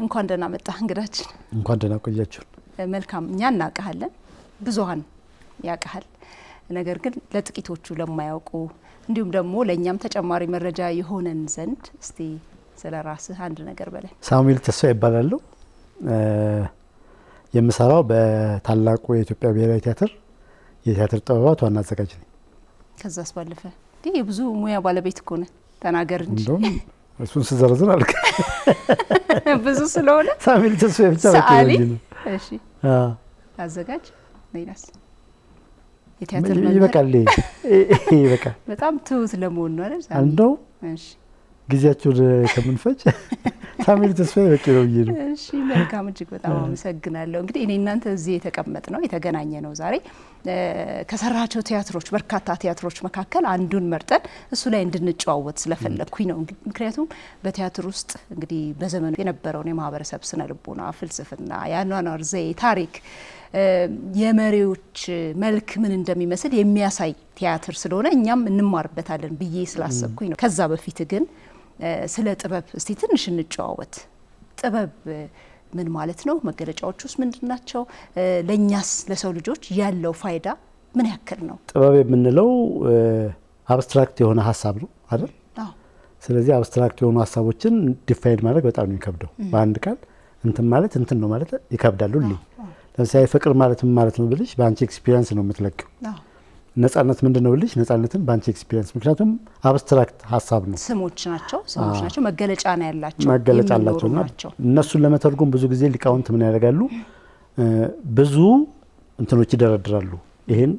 እንኳን ደህና መጣህ እንግዳችን። እንኳን ደህና ቆያችሁ። መልካም እኛ እናውቃለን፣ ብዙሃን ያውቃል። ነገር ግን ለጥቂቶቹ ለማያውቁ እንዲሁም ደግሞ ለኛም ተጨማሪ መረጃ የሆነን ዘንድ እስቲ ስለራስህ አንድ ነገር በለን። ሳሙኤል ተስፋ ይባላል። የምሰራው በታላቁ የኢትዮጵያ ብሔራዊ ቲያትር የቲያትር ጥበባት ዋና አዘጋጅ ነኝ። ከዛስ ባለፈ እንዴ የብዙ ሙያ ባለቤት እኮ ነህ፣ ተናገር እንጂ። እሱን ስዘርዝር አልከ ብዙ ስለሆነ ሳሙኤል ተስፋ ብቻ ሰዓሊ፣ እሺ፣ አዘጋጅ፣ ሌላስ? የቲያትር መምህር ይበቃል። ይበቃል። በጣም ትሁት ለመሆን ነው አይደል? አንደው እሺ፣ ጊዜያችሁን ከምንፈጅ ሳሙኤል ተስፋ በቂ ነው ብዬ ነው። እሺ፣ መልካም፣ እጅግ በጣም አመሰግናለሁ። እንግዲህ እኔ እናንተ እዚህ የተቀመጥ ነው የተገናኘ ነው ዛሬ ከሰራቸው ቲያትሮች በርካታ ቲያትሮች መካከል አንዱን መርጠን እሱ ላይ እንድንጨዋወት ስለፈለኩኝ ነው። ምክንያቱም በቲያትር ውስጥ እንግዲህ በዘመኑ የነበረውን የማህበረሰብ ስነ ልቦና፣ ፍልስፍና፣ የአኗኗር ዘዬ፣ ታሪክ፣ የመሪዎች መልክ ምን እንደሚመስል የሚያሳይ ቲያትር ስለሆነ እኛም እንማርበታለን ብዬ ስላሰብኩኝ ነው። ከዛ በፊት ግን ስለ ጥበብ እስቲ ትንሽ እንጨዋወት። ጥበብ ምን ማለት ነው? መገለጫዎቹስ ምንድናቸው? ለኛስ ለሰው ልጆች ያለው ፋይዳ ምን ያክል ነው? ጥበብ የምንለው አብስትራክት የሆነ ሀሳብ ነው አይደል? አዎ። ስለዚህ አብስትራክት የሆኑ ሀሳቦችን ዲፋይን ማድረግ በጣም ነው የሚከብደው። በአንድ ቃል እንትን ማለት እንትን ነው ማለት ይከብዳል ሁሌ። ለምሳሌ ፍቅር ማለት ምን ማለት ነው ብልሽ በአንቺ ኤክስፒሪየንስ ነው የምትለቂው። ነጻነት ምንድን ነው ብልሽ ነጻነትን በአንቺ ኤክስፒሪየንስ፣ ምክንያቱም አብስትራክት ሀሳብ ነው። ስሞች ናቸው መገለጫ ነው ያላቸው፣ መገለጫ አላቸውና እነሱን ለመተርጎም ብዙ ጊዜ ሊቃውንት ምን ያደርጋሉ? ብዙ እንትኖች ይደረድራሉ። ይሄን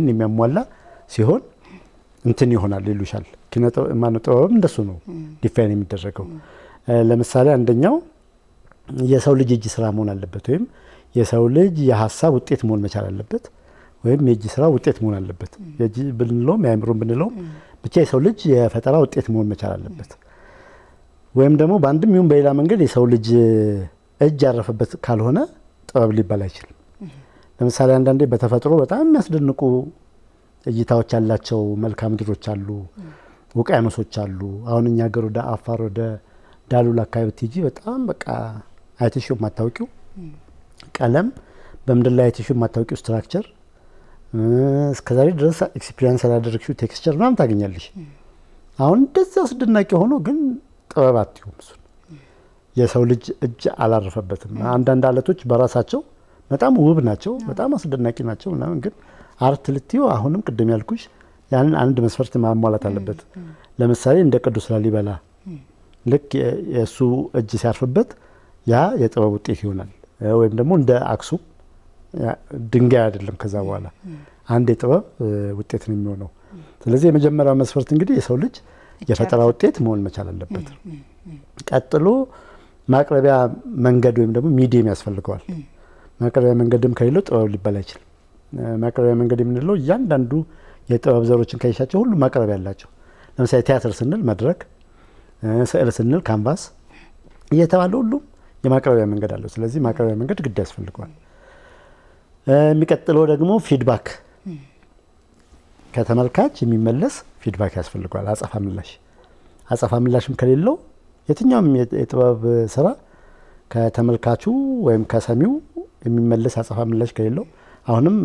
የሚያሟላ ሲሆን እንትን ይሆናል ይሉሻል። ጥበብም እንደሱ ነው ዲፋይን የሚደረገው። ለምሳሌ አንደኛው የሰው ልጅ እጅ ስራ መሆን አለበት፣ ወይም የሰው ልጅ የሀሳብ ውጤት መሆን መቻል አለበት፣ ወይም የእጅ ስራ ውጤት መሆን አለበት። የእጅ ብንለውም የአእምሮን ብንለውም ብቻ የሰው ልጅ የፈጠራ ውጤት መሆን መቻል አለበት። ወይም ደግሞ በአንድም ይሁን በሌላ መንገድ የሰው ልጅ እጅ ያረፈበት ካልሆነ ጥበብ ሊባል አይችልም። ለምሳሌ አንዳንዴ በተፈጥሮ በጣም የሚያስደንቁ እይታዎች ያላቸው መልክዓ ምድሮች አሉ፣ ውቅያኖሶች አሉ። አሁን እኛ ሀገር ወደ አፋር ወደ ዳሉል አካባቢ ብትሄጂ በጣም በቃ አይተሽው የማታውቂው ቀለም፣ በምድር ላይ አይተሽው የማታውቂው ስትራክቸር፣ እስከዛሬ ድረስ ኤክስፒሪየንስ ያላደረግሽው ቴክስቸር ምናምን ታገኛለሽ። አሁን እንደዛ አስደናቂ ሆኖ ግን ጥበብ አትይውም። እሱን የሰው ልጅ እጅ አላረፈበትም። አንዳንድ አለቶች በራሳቸው በጣም ውብ ናቸው፣ በጣም አስደናቂ ናቸው ምናምን፣ ግን አርት ልትዩ አሁንም ቅድም ያልኩሽ ያንን አንድ መስፈርት ማሟላት አለበት። ለምሳሌ እንደ ቅዱስ ላሊበላ ልክ የእሱ እጅ ሲያርፍበት ያ የጥበብ ውጤት ይሆናል። ወይም ደግሞ እንደ አክሱም ድንጋይ አይደለም፣ ከዛ በኋላ አንድ የጥበብ ውጤት ነው የሚሆነው። ስለዚህ የመጀመሪያው መስፈርት እንግዲህ የሰው ልጅ የፈጠራ ውጤት መሆን መቻል አለበት። ቀጥሎ ማቅረቢያ መንገድ ወይም ደግሞ ሚዲየም ያስፈልገዋል። ማቅረቢያ መንገድም ከሌለው ጥበብ ሊባል አይችልም። ማቅረቢያ መንገድ የምንለው እያንዳንዱ የጥበብ ዘሮችን ከይሻቸው ሁሉ ማቅረቢያ ያላቸው። ለምሳሌ ቲያትር ስንል መድረክ፣ ስዕል ስንል ካንቫስ እየተባለ ሁሉም የማቅረቢያ መንገድ አለው። ስለዚህ ማቅረቢያ መንገድ ግድ ያስፈልገዋል። የሚቀጥለው ደግሞ ፊድባክ፣ ከተመልካች የሚመለስ ፊድባክ ያስፈልገዋል። አጸፋ ምላሽም ከሌለው የትኛውም የጥበብ ስራ ከተመልካቹ ወይም ከሰሚው የሚመለስ አጸፋ ምላሽ ከሌለው አሁንም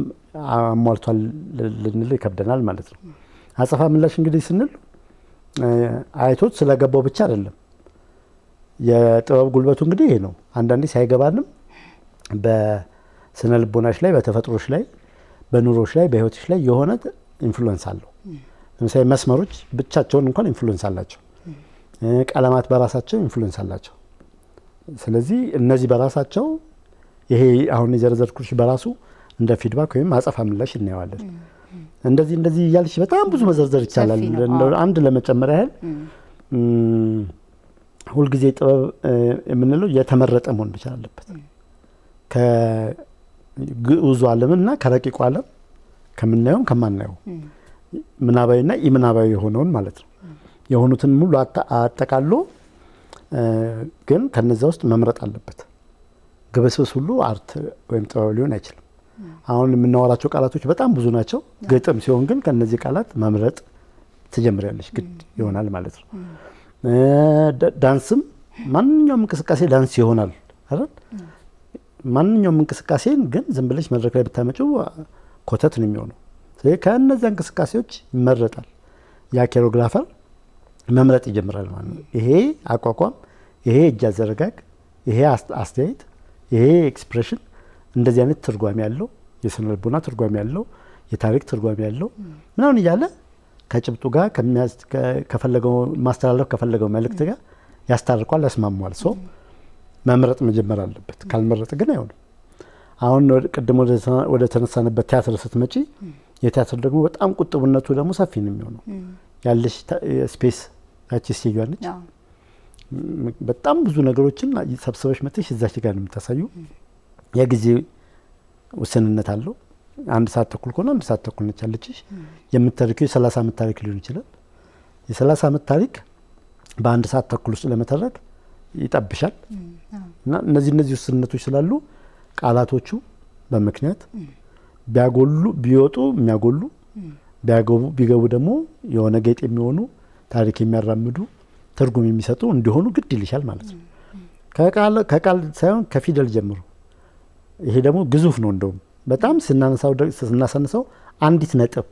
አሟልቷል ልንል ይከብደናል ማለት ነው። አጸፋ ምላሽ እንግዲህ ስንል አይቶት ስለገባው ብቻ አይደለም። የጥበብ ጉልበቱ እንግዲህ ይሄ ነው። አንዳንዴ ሳይገባንም በስነ ልቦናሽ ላይ፣ በተፈጥሮሽ ላይ፣ በኑሮሽ ላይ፣ በህይወትሽ ላይ የሆነ ኢንፍሉዌንስ አለው። ለምሳሌ መስመሮች ብቻቸውን እንኳን ኢንፍሉዌንስ አላቸው። ቀለማት በራሳቸው ኢንፍሉዌንስ አላቸው። ስለዚህ እነዚህ በራሳቸው ይሄ አሁን የዘረዘርኩሽ በራሱ እንደ ፊድባክ ወይም አጸፋ ምላሽ እናየዋለን። እንደዚህ እያልሽ በጣም ብዙ መዘርዘር ይቻላል። አንድ ለመጨመር ያህል ሁልጊዜ ጥበብ የምንለው የተመረጠ መሆን መቻል አለበት። ከግዑዙ ዓለምና ከረቂቁ ዓለም ከምናየውም ከማናየው ምናባዊና ኢምናባዊ የሆነውን ማለት ነው የሆኑትን ሙሉ አጠቃሎ ግን ከነዛ ውስጥ መምረጥ አለበት። ግብስብስ ሁሉ አርት ወይም ጥበብ ሊሆን አይችልም። አሁን የምናወራቸው ቃላቶች በጣም ብዙ ናቸው። ግጥም ሲሆን ግን ከነዚህ ቃላት መምረጥ ትጀምሪያለሽ፣ ግድ ይሆናል ማለት ነው። ዳንስም ማንኛውም እንቅስቃሴ ዳንስ ይሆናል አይደል? ማንኛውም እንቅስቃሴን ግን ዝም ብለሽ መድረክ ላይ ብታመጪው ኮተት ነው የሚሆነው። ስለዚህ ከእነዚያ እንቅስቃሴዎች ይመረጣል። ያ ኮሪዮግራፈር መምረጥ ይጀምራል ማለት ነው። ይሄ አቋቋም፣ ይሄ እጅ አዘረጋግ፣ ይሄ አስተያየት፣ ይሄ ኤክስፕሬሽን እንደዚህ አይነት ትርጓሜ ያለው የስነ ልቦና ትርጓሜ ያለው የታሪክ ትርጓሜ ያለው ምናምን እያለ ከጭብጡ ጋር ከፈለገው ማስተላለፍ ከፈለገው መልእክት ጋር ያስታርቋል፣ ያስማማዋል። ሶ መምረጥ መጀመር አለበት። ካልመረጥ ግን አይሆንም። አሁን ቅድም ወደ ተነሳንበት ቲያትር ስትመጪ የቲያትር ደግሞ በጣም ቁጥብነቱ ደግሞ ሰፊ ነው የሚሆነው። ያለሽ ስፔስ ያቺ ስቴጅ ነች። በጣም ብዙ ነገሮችን ሰብስበሽ መጥተሽ እዛች ጋር ነው የምታሳዩ። የጊዜ ውስንነት አለው። 1 ሰዓት ተኩል ከሆነ 1 ሰዓት ተኩል ነች ያለችሽ። የምትተርኪው የ30 ዓመት ታሪክ ሊሆን ይችላል። የ30 ዓመት ታሪክ በ1 ሰዓት ተኩል ውስጥ ለመተረክ ይጠብሻል። እና እነዚህ ውስንነቶች ስላሉ ቃላቶቹ በምክንያት ቢያጎሉ ቢወጡ የሚያጎሉ ቢገቡ ደግሞ የሆነ ጌጥ የሚሆኑ ታሪክ የሚያራምዱ ትርጉም የሚሰጡ እንዲሆኑ ግድ ይልሻል ማለት ነው። ከቃል ሳይሆን ከፊደል ጀምሮ። ይሄ ደግሞ ግዙፍ ነው። እንደውም በጣም ስናሳንሰው አንዲት ነጥብ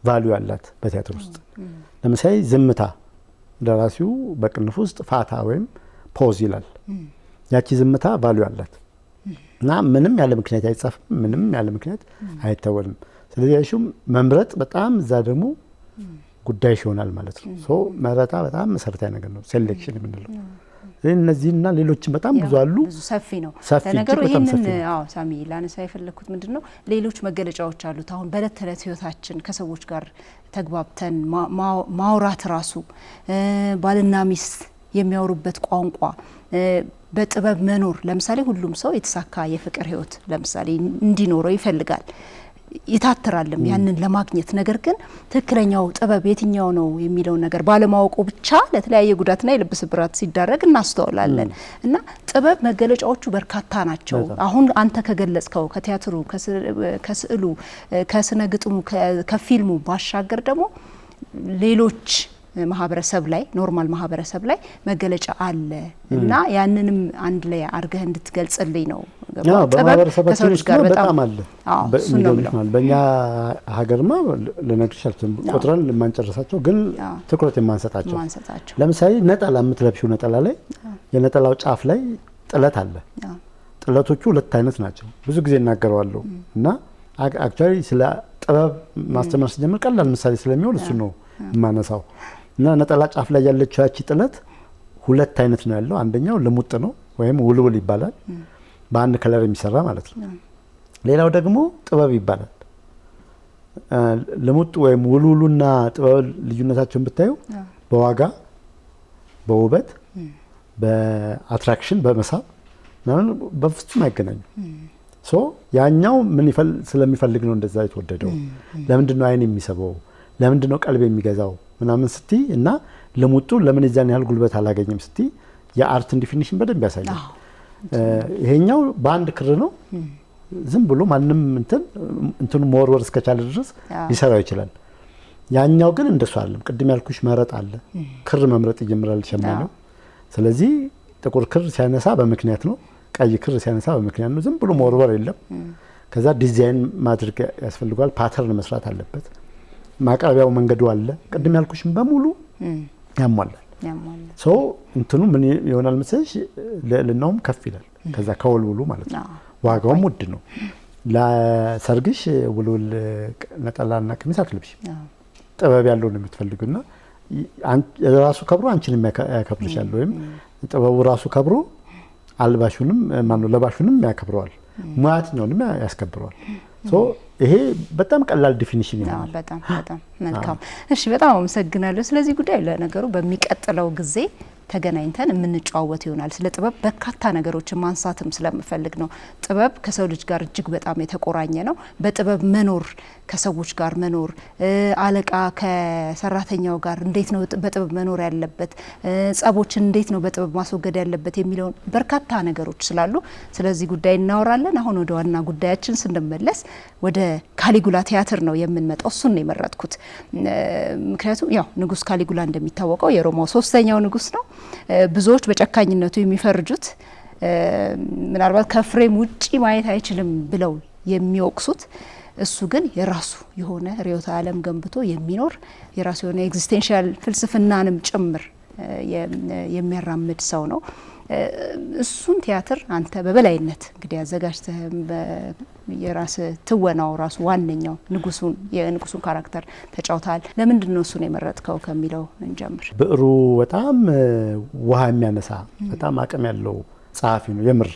ቫልዩ አላት በቲያትር ውስጥ። ለምሳሌ ዝምታ ደራሲው በቅንፍ ውስጥ ፋታ ወይም ፖዝ ይላል። ያቺ ዝምታ ቫልዩ አላት እና ምንም ያለ ምክንያት አይጻፍም፣ ምንም ያለ ምክንያት አይታወልም። ስለዚህ ያሹም መምረጥ በጣም እዛ ደግሞ ጉዳይ ይሆናል ማለት ነው። ሶ መረጣ በጣም መሰረታዊ ነገር ነው፣ ሴሌክሽን የምንለው። እነዚህና ሌሎችም በጣም ብዙ አሉ። ብዙ ሰፊ ነው ነገሩ። ይሄንን ሳሚ ላነሳ የፈለኩት ምንድነው ሌሎች መገለጫዎች አሉት። አሁን በዕለት ተዕለት ህይወታችን ከሰዎች ጋር ተግባብተን ማውራት ራሱ ባልና ሚስት የሚያወሩበት ቋንቋ በጥበብ መኖር። ለምሳሌ ሁሉም ሰው የተሳካ የፍቅር ህይወት ለምሳሌ እንዲኖረው ይፈልጋል፣ ይታትራልም ያንን ለማግኘት። ነገር ግን ትክክለኛው ጥበብ የትኛው ነው የሚለው ነገር ባለማወቁ ብቻ ለተለያየ ጉዳትና የልብ ስብራት ሲዳረግ እናስተውላለን። እና ጥበብ መገለጫዎቹ በርካታ ናቸው። አሁን አንተ ከገለጽከው ከቲያትሩ፣ ከስዕሉ፣ ከስነ ግጥሙ፣ ከፊልሙ ባሻገር ደግሞ ሌሎች ማህበረሰብ ላይ ኖርማል ማህበረሰብ ላይ መገለጫ አለ እና ያንንም አንድ ላይ አርገህ እንድትገልጽልኝ ነው። በማህበረሰባችን ውስጥ በጣም አለ። በእኛ ሀገርማ ልነግርሽ አልችልም፣ ቆጥረን የማንጨርሳቸው ግን ትኩረት የማንሰጣቸው። ለምሳሌ ነጠላ የምትለብሺው ነጠላ ላይ የነጠላው ጫፍ ላይ ጥለት አለ። ጥለቶቹ 2 አይነት ናቸው። ብዙ ጊዜ እናገረዋለሁ እና አክቹዋሊ ስለ ጥበብ ማስተማር ሲጀምር ቀላል ምሳሌ ስለሚሆን እሱ ነው የማነሳው። እና ነጠላ ጫፍ ላይ ያለችው ያቺ ጥለት 2 አይነት ነው ያለው። አንደኛው ልሙጥ ነው ወይም ውልውል ይባላል፣ በአንድ ከለር የሚሰራ ማለት ነው። ሌላው ደግሞ ጥበብ ይባላል። ልሙጥ ወይም ውልውሉና ጥበብ ልዩነታቸውን ብታዩ በዋጋ፣ በውበት፣ በአትራክሽን፣ በመሳብ በፍጹም አይገናኙም። ሶ ያኛው ምን ስለሚፈልግ ነው እንደዛ የተወደደው? ለምንድነው አይን የሚሰበው? ለምንድነው ቀልብ የሚገዛው ምናምን ስቲ እና ልሙጡ ለምን የዛን ያህል ጉልበት አላገኘም ስቲ የአርትን ዲፊኒሽን በደንብ ያሳያል። ይሄኛው በአንድ ክር ነው ዝም ብሎ ማንም እንትኑ መወርወር እስከቻለ ድረስ ሊሰራው ይችላል። ያኛው ግን እንደሱ አይደለም። ቅድም ያልኩሽ መረጥ አለ። ክር መምረጥ ይጀምራል ሸማኔው። ስለዚህ ጥቁር ክር ሲያነሳ በምክንያት ነው፣ ቀይ ክር ሲያነሳ በምክንያት ነው። ዝም ብሎ መወርወር የለም። ከዛ ዲዛይን ማድረግ ያስፈልጋል። ፓተርን መስራት አለበት። ማቅረቢያው መንገዱ አለ። ቅድም ያልኩሽም በሙሉ ያሟላል። ሶ እንትኑ ምን ይሆናል መሰለሽ ልናውም ከፍ ይላል። ከዛ ከወልውሉ ማለት ነው። ዋጋውም ውድ ነው። ለሰርግሽ ውልውል ነጠላና ቀሚስ አትለብሽ። ጥበብ ያለው ነው የምትፈልጉና ራሱ ከብሮ አንቺንም ያከብርሻል፣ ወይም ጥበቡ ራሱ ከብሮ አልባሹንም ለባሹንም ያከብረዋል፣ ሙያተኛውንም ያስከብረዋል። ሶ ይሄ በጣም ቀላል ዲፊኒሽን ነው። በጣም መልካም። እሺ፣ በጣም አመሰግናለሁ። ስለዚህ ጉዳይ ለነገሩ በሚቀጥለው ጊዜ ተገናኝተን የምንጨዋወት ይሆናል። ስለ ጥበብ በርካታ ነገሮችን ማንሳትም ስለምፈልግ ነው። ጥበብ ከሰው ልጅ ጋር እጅግ በጣም የተቆራኘ ነው። በጥበብ መኖር፣ ከሰዎች ጋር መኖር፣ አለቃ ከሰራተኛው ጋር እንዴት ነው በጥበብ መኖር ያለበት፣ ጸቦችን እንዴት ነው በጥበብ ማስወገድ ያለበት የሚለውን በርካታ ነገሮች ስላሉ ስለዚህ ጉዳይ እናወራለን። አሁን ወደ ዋና ጉዳያችን ስንመለስ ወደ ካሊጉላ ቲያትር ነው የምንመጣው። እሱን ነው የመረጥኩት። ምክንያቱም ያው ንጉስ ካሊጉላ እንደሚታወቀው የሮማው 3ኛው ንጉስ ነው። ብዙዎች በጨካኝነቱ የሚፈርጁት ምናልባት ከፍሬም ውጪ ማየት አይችልም ብለው የሚወቅሱት እሱ ግን የራሱ የሆነ ርዕዮተ ዓለም ገንብቶ የሚኖር የራሱ የሆነ ኤግዚስቴንሻል ፍልስፍናንም ጭምር የሚያራምድ ሰው ነው። እሱን ቲያትር አንተ በበላይነት እንግዲህ አዘጋጅተህ የራስ ትወናው ራሱ ዋነኛው የንጉሱን ካራክተር ተጫውተሃል። ለምንድን ነው እሱን የመረጥከው ከሚለው እንጀምር። ብዕሩ በጣም ውሃ የሚያነሳ በጣም አቅም ያለው ጸሐፊ ነው የምር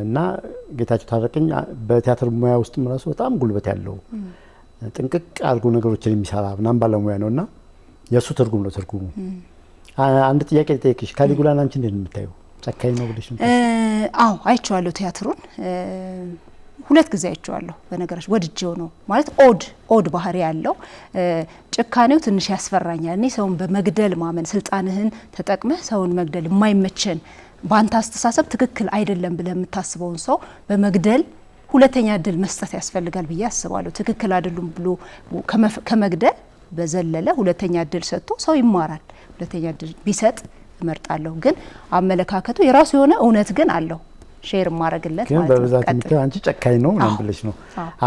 እና ጌታቸው ታረቀኝ በቲያትር ሙያ ውስጥም ራሱ በጣም ጉልበት ያለው ጥንቅቅ አድርጎ ነገሮችን የሚሰራ ምናምን ባለሙያ ነውና የእሱ ትርጉም ነው ትርጉሙ። አንድ ጥያቄ ልጠይቅሽ፣ ካሊጉላን አንቺ እንዴት ነው የምታየው? ጨካኝ ነው ብለሽ ነው? አዎ አይቼዋለሁ። ቲያትሩን 2 ጊዜ አይቼዋለሁ። በነገራችን ወድጄው ነው ማለት ኦድ ባህሪ ያለው ጭካኔው ትንሽ ያስፈራኛል። እኔ ሰውን በመግደል ማመን ስልጣንህን ተጠቅመህ ሰውን መግደል የማይመቸን በአንተ አስተሳሰብ ትክክል አይደለም ብለህ የምታስበውን ሰው በመግደል ሁለተኛ እድል መስጠት ያስፈልጋል ብዬ አስባለሁ። ትክክል አይደሉም ብሎ ከመግደል በዘለለ ሁለተኛ እድል ሰጥቶ ሰው ይማራል። ሁለተኛ እድል ቢሰጥ እመርጣለሁ። ግን አመለካከቱ የራሱ የሆነ እውነት ግን አለው። ሼር ማረግለት ማለት ነው። ግን በብዛት የምታየው አንቺ ጨካኝ ነው ምናምን ብለሽ ነው።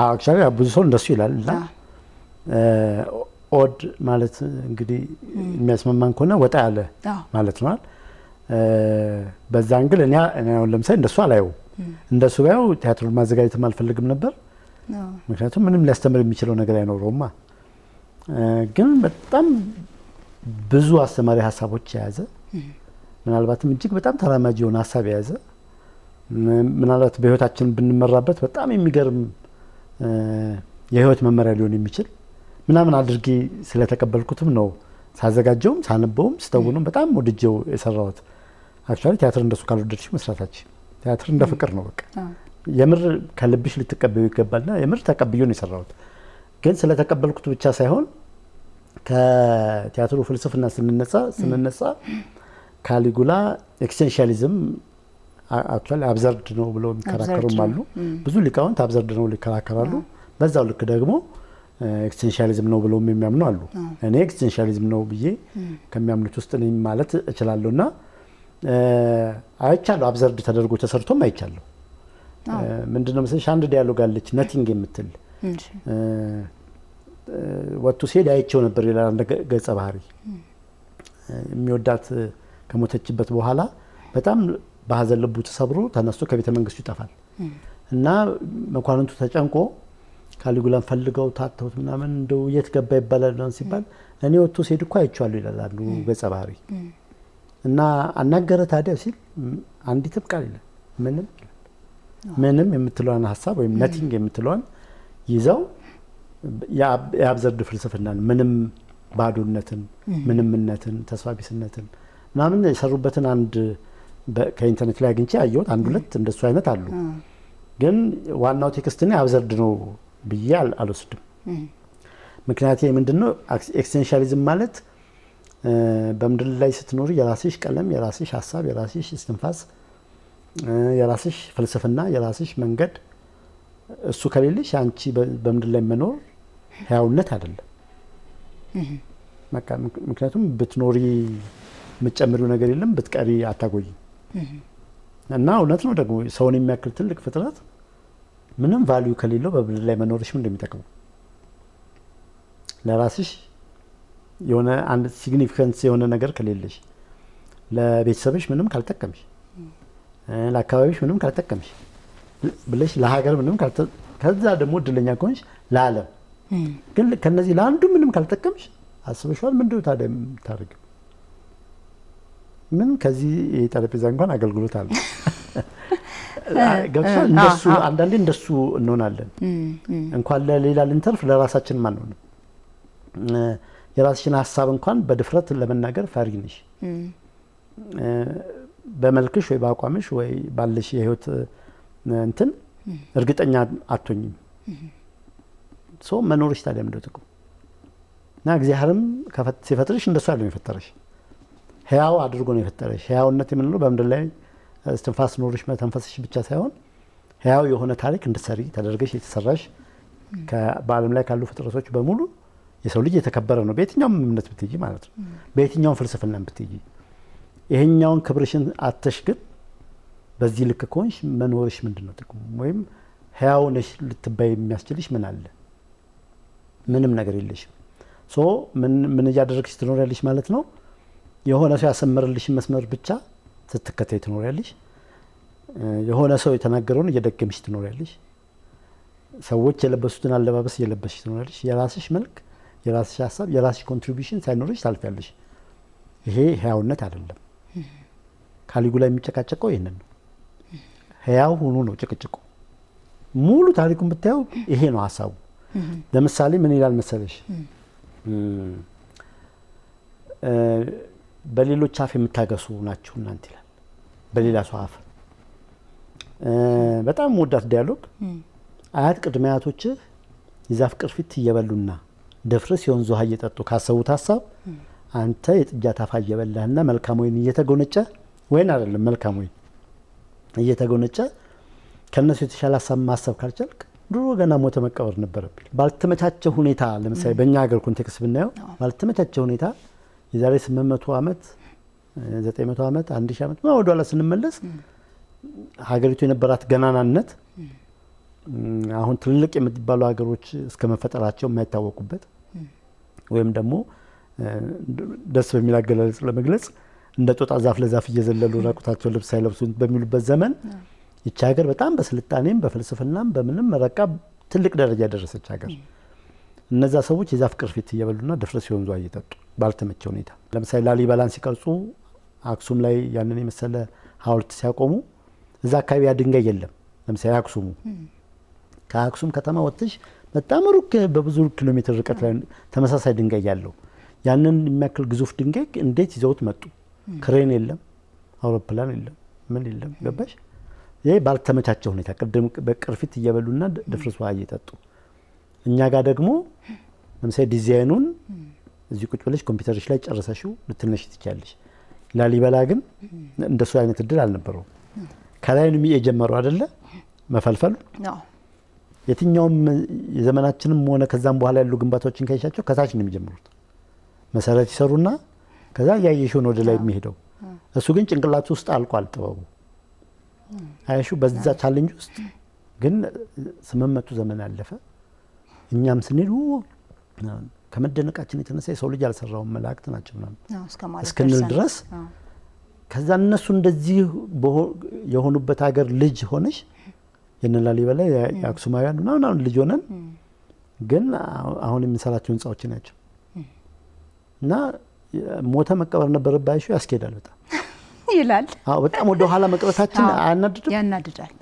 አክቹዋሊ ብዙ ሰው እንደሱ ይላል እና ኦድ ማለት እንግዲህ የሚያስማማን ከሆነ ወጣ ያለ ማለት ነው። በዛ እንግል እኔ አሁን ለምሳሌ እንደሱ አላየው። እንደሱ ባየው ቲያትሩን ማዘጋጀትም አልፈልግም ነበር። ምክንያቱም ምንም ሊያስተምር የሚችለው ነገር አይኖረውማ። ግን በጣም ብዙ አስተማሪ ሀሳቦች የያዘ ምናልባትም እጅግ በጣም ተራማጅ የሆነ ሀሳብ የያዘ ምናልባት በህይወታችን ብንመራበት በጣም የሚገርም የህይወት መመሪያ ሊሆን የሚችል ምናምን አድርጌ ስለተቀበልኩትም ነው ሳዘጋጀውም ሳነበውም ስተውንም በጣም ወድጄው የሰራሁት። አክቹዋሊ ቲያትር እንደሱ ካልወደድሽ መስራታችን ቲያትር እንደ ፍቅር ነው። በቃ የምር ከልብሽ ልትቀበዩ ይገባልና የምር ተቀብዬ ነው የሰራሁት። ግን ስለተቀበልኩት ብቻ ሳይሆን ከቲያትሩ ፍልስፍና ስንነሳ ካሊጉላ ኤክስቴንሻሊዝም አክቹዋሊ አብዘርድ ነው ብለው የሚከራከሩም አሉ። ብዙ ሊቃውንት አብዘርድ ነው ሊከራከራሉ። በዛው ልክ ደግሞ ኤክስቴንሻሊዝም ነው ብለው የሚያምኑ አሉ። እኔ ኤክስቴንሻሊዝም ነው ብዬ ከሚያምኑት ውስጥ ነኝ ማለት እችላለሁና አይቻለሁ። አብዘርድ ተደርጎ ተሰርቶም አይቻለሁ። ምንድነው መሰለሽ አንድ ዲያሎግ አለች ነቲንግ የምትል ወጥቶ ሲሄድ አይቼው ነበር ይላል አንድ ገጸ ባህሪ። የሚወዳት ከሞተችበት በኋላ በጣም በሀዘን ልቡ ተሰብሮ ተነስቶ ከቤተ መንግስቱ ይጠፋል እና መኳንንቱ ተጨንቆ ካሊጉላን ፈልገው ታተውት ምናምን እንደው የት ገባ ይባላል ነው ሲባል እኔ ወጥቶ ሲሄድ እኮ አይቼዋለሁ ይላል አንዱ ገጸ ባህሪ። እና አናገረ ታዲያ ሲል አንዲትም ቃል ይላል ምንም የምትለዋን ሀሳብ ወይም ነቲንግ የምትለዋን ይዘው የአብዘርድ ፍልስፍናን ምንም ባዶነትን ምንምነትን ተስፋቢስነትን ምናምን የሰሩበትን አንድ ከኢንተርኔት ላይ አግኝቼ አየሁት። አንድ ሁለት እንደሱ አይነት አሉ። ግን ዋናው ቴክስት ነው አብዘርድ ነው ብዬ አልወስድም። ምክንያቱ ምንድነው? ኤክስቴንሻሊዝም ማለት በምድር ላይ ስትኖሪ የራስሽ ቀለም፣ የራስሽ ሀሳብ፣ የራስሽ እስትንፋስ፣ የራስሽ ፍልስፍና፣ የራስሽ መንገድ እሱ ከሌለሽ አንቺ በምድር ላይ መኖር ህያውነት አይደለም። ምክንያቱም ብትኖሪ የምትጨምሪው ነገር የለም፣ ብትቀሪ አታጎይ እና እውነት ነው ደግሞ ሰውን የሚያክል ትልቅ ፍጥረት ምንም ቫልዩ ከሌለው በምድር ላይ መኖርሽ ምን እንደሚጠቅመው ለራስሽ የሆነ አንድ ሲግኒፊካንስ የሆነ ነገር ከሌለሽ ለቤተሰብሽ ምንም ካልጠቀምሽ ለአካባቢሽ ምንም ካልጠቀምሽ ብለሽ ለሀገር ምንም ከዛ ደግሞ እድለኛ ከሆንሽ ለዓለም ግን ከነዚህ ለአንዱ ምንም ካልጠቀምሽ አስበሽዋል ምንድነው ታዲያ የምታደርጊው? ምን ከዚህ የጠረጴዛ እንኳን አገልግሎት አለ። ገብቷል። እንደሱ አንዳንዴ እንደሱ እንሆናለን። እንኳን ለሌላ ልንተርፍ ለራሳችን ማን ነው የራስሽን ሀሳብ እንኳን በድፍረት ለመናገር ፈሪ ነሽ። በመልክሽ ወይ በአቋምሽ ወይ ባለሽ የህይወት እንትን እርግጠኛ አትሆኝም። ሰው መኖርሽ ታዲያ ምንድነው ጥቅሙ? እና እግዚአብሔርም ሲፈጥርሽ እንደሱ ያለው የፈጠረሽ ህያው አድርጎ ነው የፈጠረሽ። ህያውነት የምንለው በምድር ላይ እስትንፋስ ኖርሽ መተንፈስሽ ብቻ ሳይሆን ህያው የሆነ ታሪክ እንድትሰሪ ተደርገሽ የተሰራሽ በዓለም ላይ ካሉ ፍጥረቶች በሙሉ የሰው ልጅ የተከበረ ነው። በየትኛውም እምነት ብትይጂ ማለት ነው። በየትኛውም ፍልስፍና ብትይጂ ይሄኛውን ክብርሽን አተሽ ግን በዚህ ልክ ከሆንሽ መኖርሽ ምንድነው ጥቅሙ? ወይም ህያው ነሽ ልትባይ የሚያስችልሽ ምን አለ? ምንም ነገር የለሽም። ሶ ምን እያደረግሽ ትኖሪያለሽ ማለት ነው? የሆነ ሰው ያሰመረልሽ መስመር ብቻ ስትከተይ ትኖሪያለሽ። የሆነ ሰው የተናገረውን እየደገምሽ ትኖሪያለሽ። ሰዎች የለበሱትን አለባበስ እየለበስሽ ትኖሪያለሽ። የራስሽ መልክ፣ የራስሽ ሀሳብ፣ የራስሽ ኮንትሪቢዩሽን ሳይኖርሽ ታልፊያለሽ። ይሄ ህያውነት አይደለም። ካሊጉላ የሚጨቃጨቀው ይሄንን ነው። ህያው ሆኖ ነው ጭቅጭቁ። ሙሉ ታሪኩን ብታየው ይሄ ነው ሀሳቡ። ለምሳሌ ምን ይላል መሰለሽ? በሌሎች አፍ የምታገሱ ናችሁ እናንተ ይላል። በሌላ ሰው አፍ በጣም ወዳት ዲያሎግ። አያት ቅድመ አያቶችህ የዛፍ ቅርፊት እየበሉና ደፍርስ የወንዝ ውሃ እየጠጡ ካሰቡት ሀሳብ አንተ የጥጃ ታፋ እየበላህና መልካም ወይን እየተጎነጨ ወይን አይደለም መልካም ወይን እየተጎነጨ ከነሱ የተሻለ ሀሳብ ማሰብ ካልቻልክ ድሮ ገና ሞተ መቀበር ነበረብኝ። ባልተመቻቸ ሁኔታ ለምሳሌ በእኛ ሀገር ኮንቴክስት ብናየው ባልተመቻቸ ሁኔታ የዛሬ 800 ዓመት 900 ዓመት 1000 ዓመት ወደ ኋላ ስንመለስ ሀገሪቱ የነበራት ገናናነት አሁን ትልልቅ የምትባሉ ሀገሮች እስከ መፈጠራቸው የማይታወቁበት ወይም ደግሞ ደስ በሚል አገላለጽ ለመግለጽ እንደ ጦጣ ዛፍ ለዛፍ እየዘለሉ ራቁታቸው ልብስ ሳይለብሱ በሚሉበት ዘመን ይቺ ሀገር በጣም በስልጣኔም በፍልስፍናም በምንም ረቃ ትልቅ ደረጃ ያደረሰች ሀገር። እነዛ ሰዎች የዛፍ ቅርፊት እየበሉና ድፍርስ የወንዝ ውሃ እየጠጡ ባልተመቸ ሁኔታ ለምሳሌ ላሊበላን ሲቀርጹ አክሱም ላይ ያንን የመሰለ ሐውልት ሲያቆሙ እዛ አካባቢ ያ ድንጋይ የለም። ለምሳሌ አክሱሙ ከአክሱም ከተማ ወጥተሽ በጣም ሩቅ በብዙ ኪሎ ሜትር ርቀት ላይ ተመሳሳይ ድንጋይ ያለው ያንን የሚያክል ግዙፍ ድንጋይ እንዴት ይዘውት መጡ? ክሬን የለም፣ አውሮፕላን የለም፣ ምን የለም። ገባሽ? ይሄ ባልተመቻቸ ሁኔታ ቅድም በቅርፊት እየበሉና ድፍርስ ውሃ እየጠጡ። እኛ ጋር ደግሞ ለምሳሌ ዲዛይኑን እዚህ ቁጭ ብለሽ ኮምፒውተርሽ ላይ ጨርሰሽው ልትነሽ ትችያለሽ። ላሊበላ ግን እንደሱ አይነት እድል አልነበረውም። ከላይ ነው የጀመረው አይደለ መፈልፈሉ። የትኛውም የዘመናችንም ሆነ ከዛም በኋላ ያሉ ግንባታዎችን ካይሻቸው ከታች ነው የሚጀምሩት። መሰረት ይሰሩና ከዛ ያየሽውን ወደ ላይ የሚሄደው እሱ ግን ጭንቅላቱ ውስጥ አልቋል ጥበቡ። አይሹ በዛ ቻሌንጅ ውስጥ ግን 800 ዘመን አለፈ። እኛም ስንል ከመደነቃችን የተነሳ የሰው ልጅ ያልሰራውን መላእክት ናቸው እስክንል ድረስ ከዛ እነሱ እንደዚህ የሆኑበት ሀገር ልጅ ሆነሽ የነላሊበላ የአክሱማውያን ምናምን ልጅ ሆነን ግን አሁን የምንሰራቸው ህንጻዎች ናቸው እና ሞተ መቀበር ነበረባይሹ ያስኬዳል በጣም ይላል። አዎ በጣም ወደ ኋላ መቅረታችን አያናድድም? ያናድዳል።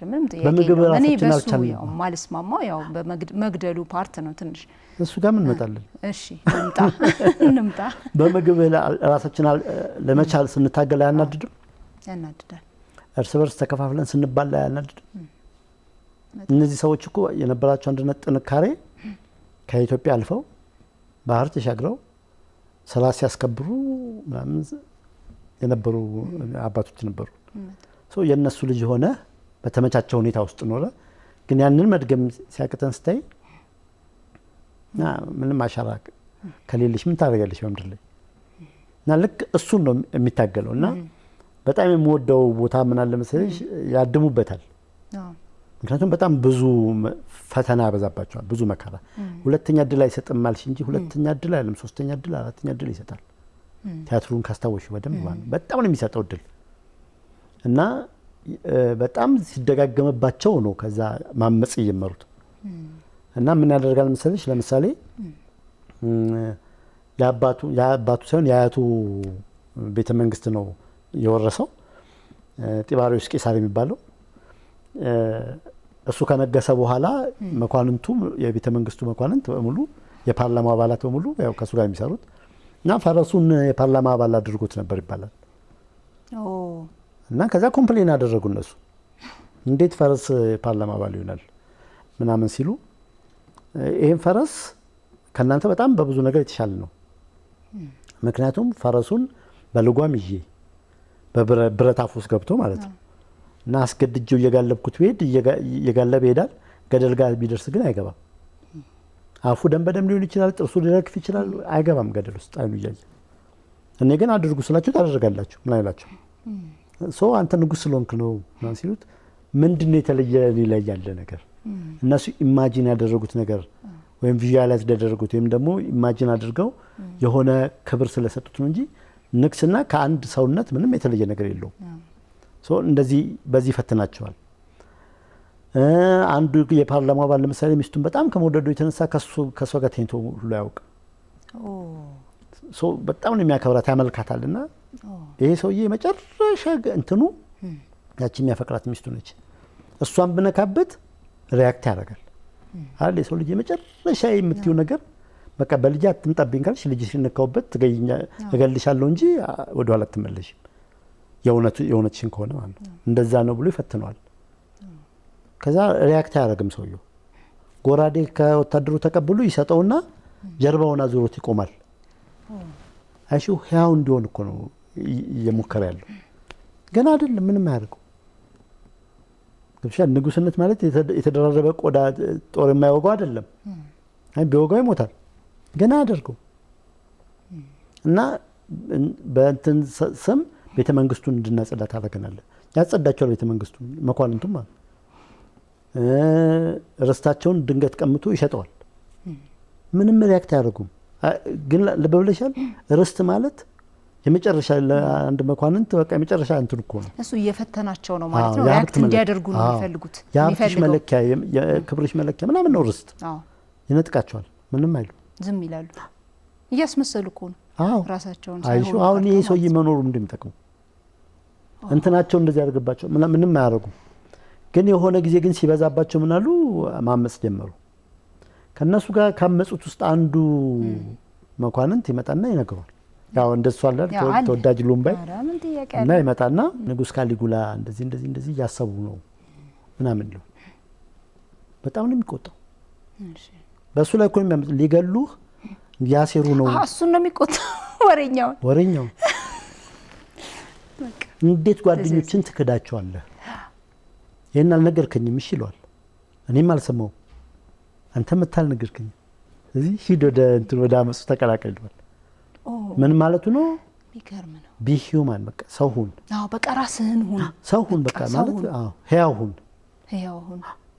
ምንም ጥያቄ በምግብ ራሳችን አልቻልንም። ያው ማልስማማው ያው በመግደሉ ፓርት ነው ትንሽ እሱ ጋር ምን መጣለን? እሺ እንምጣ። በምግብ ራሳችን ለመቻል ስንታገል አያናድድም? ያናድዳል። እርስ በርስ ተከፋፍለን ስንባላ አያናድድም? እነዚህ ሰዎች እኮ የነበራቸው አንድነት ጥንካሬ ከኢትዮጵያ አልፈው ባህር ተሻግረው ስራ ሲያስከብሩ ምናምን የነበሩ አባቶች ነበሩ። የእነሱ ልጅ ሆነ በተመቻቸ ሁኔታ ውስጥ ኖረ። ግን ያንን መድገም ሲያቅተን ስታይ ምንም አሻራ ከሌለሽ ምን ታደርጊያለሽ በምድር ላይ? እና ልክ እሱን ነው የሚታገለው። እና በጣም የምወደው ቦታ ምን አለ መሰለሽ ያድሙበታል። ምክንያቱም በጣም ብዙ ፈተና ያበዛባቸዋል፣ ብዙ መከራ። ሁለተኛ እድል አይሰጥም ማልሽ እንጂ ሁለተኛ እድል አይደለም፣ ሶስተኛ እድል፣ አራተኛ እድል ይሰጣል። ቲያትሩን ካስታወሽ በደንብ በጣም ነው የሚሰጠው እድል እና በጣም ሲደጋገመባቸው ነው ከዛ ማመጽ የጀመሩት። እና ምን ያደርጋል መሰለሽ ለምሳሌ የአባቱ ሳይሆን የአያቱ ቤተ መንግስት ነው የወረሰው ጢባሪዎስ ቄሳር የሚባለው። እሱ ከነገሰ በኋላ መኳንንቱ የቤተ መንግስቱ መኳንንት በሙሉ የፓርላማ አባላት በሙሉ ያው ከሱ ጋር የሚሰሩት እና ፈረሱን የፓርላማ አባል አድርጎት ነበር ይባላል። እና ከዛ ኮምፕሌን አደረጉ እነሱ እንዴት ፈረስ የፓርላማ አባል ይሆናል ምናምን ሲሉ ይሄን ፈረስ ከናንተ በጣም በብዙ ነገር የተሻለ ነው። ምክንያቱም ፈረሱን በልጓም ይዤ በብረት አፍ ውስጥ ገብቶ ማለት ነው እና አስገድጄው እየጋለብኩት ብሄድ እየጋለበ ይሄዳል። ገደል ጋር ቢደርስ ግን አይገባም። አፉ ደም በደም ሊሆን ይችላል፣ ጥርሱ ሊረግፍ ይችላል፣ አይገባም ገደል ውስጥ አይኑ እያየ እኔ ግን አድርጉ ስላችሁ ታደርጋላችሁ ምን አይላችሁ አንተ ንጉስ ስለሆንክ ነው ማለት ሲሉት ምንድነው የተለየ ሌላ ያለ ነገር እነሱ ኢማጂን ያደረጉት ነገር ወይም ቪዥዋላይዝ ያደረጉት ወይም ደግሞ ኢማጂን አድርገው የሆነ ክብር ስለሰጡት ነው እንጂ ንግስና ከአንድ ሰውነት ምንም የተለየ ነገር የለውም። እንደዚህ በዚህ ፈትናቸዋል። አንዱ የፓርላማ አባል ለምሳሌ ሚስቱን በጣም ከመወደዱ የተነሳ ከሷ ጋር ተኝቶ ሁሉ ያውቅ በጣም ነው የሚያከብራት ያመልካታልና ይሄ ሰውዬ መጨረሻ እንትኑ ያቺ የሚያፈቅራት ሚስቱ ነች። እሷን ብነካበት ሪያክት ያደርጋል አይደል? የሰው ልጅ የመጨረሻ የምትይው ነገር በቃ በልጅ አትምጣብኝ ካልሽ ልጅሽ ነካውበት እገልሻለሁ እንጂ ወደ ኋላ አትመለሽም። የእውነትሽን ከሆነ ማለት እንደዛ ነው ብሎ ይፈትነዋል። ከዛ ሪያክት አያደርግም ሰውየው። ጎራዴ ከወታደሩ ተቀብሎ ይሰጠውና ጀርባውን አዙሮት ይቆማል። አይሹ ህያው እንዲሆን እኮ ነው እየሞከረ ያለው ገና አይደለም ምንም አያደርገው። ግብሻ ንጉስነት ማለት የተደራረበ ቆዳ ጦር የማይወጋው አይደለም። ቢወጋው ይሞታል። ገና አደርገው እና በእንትን ስም ቤተ መንግስቱን እንድናጸዳ ታደርገናለህ። ያጸዳቸዋል ቤተ መንግስቱን መኳንንቱም ማለት ርስታቸውን ድንገት ቀምቶ ይሸጠዋል። ምንም ሪያክት አያደርጉም። ግን ልብ ብለሻል ርስት ማለት የመጨረሻ ለአንድ መኳንንት በቃ የመጨረሻ እንትን እኮ ነው። እሱ እየፈተናቸው ነው ማለት ነው። ሪያክት እንዲያደርጉ ነው የሚፈልጉት። የሀብትሽ መለኪያ የክብርሽ መለኪያ ምናምን ነው ርስት። ይነጥቃቸዋል። ምንም አይሉ ዝም ይላሉ። እያስመሰሉ እኮ ነው ራሳቸውን ሳይሆን። አሁን ይሄ ሰውዬ መኖሩ እንደሚጠቅሙ እንትናቸው እንደዚህ ያደርግባቸው ምንም አያደርጉም። ግን የሆነ ጊዜ ግን ሲበዛባቸው ምን አሉ ማመጽ ጀመሩ። ከነሱ ጋር ካመጹት ውስጥ አንዱ መኳንንት ይመጣና ይነግረዋል። ያው እንደሱ አለ ተወዳጅ ሉምባይ እና ይመጣና ንጉስ ካሊጉላ እንደዚህ ያሰቡ ነው ምናምን ነው። በጣም ነው የሚቆጣው። በሱ ላይ እኮ ሊገሉህ ያሴሩ ነው። እሱን ነው የሚቆጣው። ወሬኛው እንዴት ጓደኞችን ትክዳቸዋለህ? ይሄን አልነገርከኝም እሺ ይለዋል። እኔም አልሰማው አንተ መታል ነገርከኝ። እዚህ ሂድ ወደ አመጹ ተቀላቀልቷል። ምን ማለቱ ነው? የሚገርም ነው። ቢ ሂውማን በቃ ሰው ሁን። በቃ ራስህን ሁን። ሰው ሁን በቃ ማለት ህያው ሁን።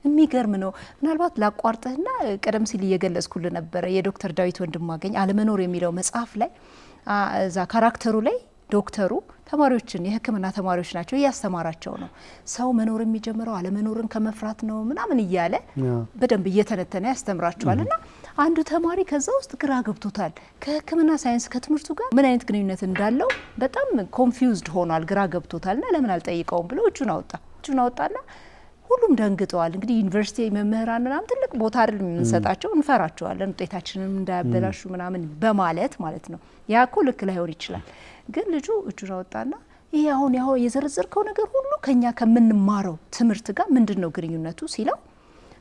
የሚገርም ነው። ምናልባት ላቋርጥህና ቀደም ሲል እየገለጽኩልህ ነበረ የዶክተር ዳዊት ወንድማገኝ አለመኖር የሚለው መጽሐፍ ላይ እዛ ካራክተሩ ላይ ዶክተሩ ተማሪዎችን የሕክምና ተማሪዎች ናቸው እያስተማራቸው ነው። ሰው መኖር የሚጀምረው አለመኖርን ከመፍራት ነው ምናምን እያለ በደንብ እየተነተነ ያስተምራቸዋልና አንዱ ተማሪ ከዛ ውስጥ ግራ ገብቶታል። ከሕክምና ሳይንስ ከትምህርቱ ጋር ምን አይነት ግንኙነት እንዳለው በጣም ኮንፊውዝድ ሆኗል፣ ግራ ገብቶታልና ለምን አልጠይቀውም ብሎ እጁን አወጣና ሁሉም ደንግጠዋል። እንግዲህ ዩኒቨርሲቲ መምህራን ምናምን ትልቅ ቦታ አይደል የምንሰጣቸው፣ እንፈራቸዋለን ውጤታችንን እንዳያበላሹ ምናምን በማለት ማለት ነው። ያ እኮ ልክ ላይሆን ይችላል። ግን ልጁ እጁን አወጣና ይሄ አሁን የዘረዘርከው ነገር ሁሉ ከኛ ከምንማረው ትምህርት ጋር ምንድነው ግንኙነቱ ሲለው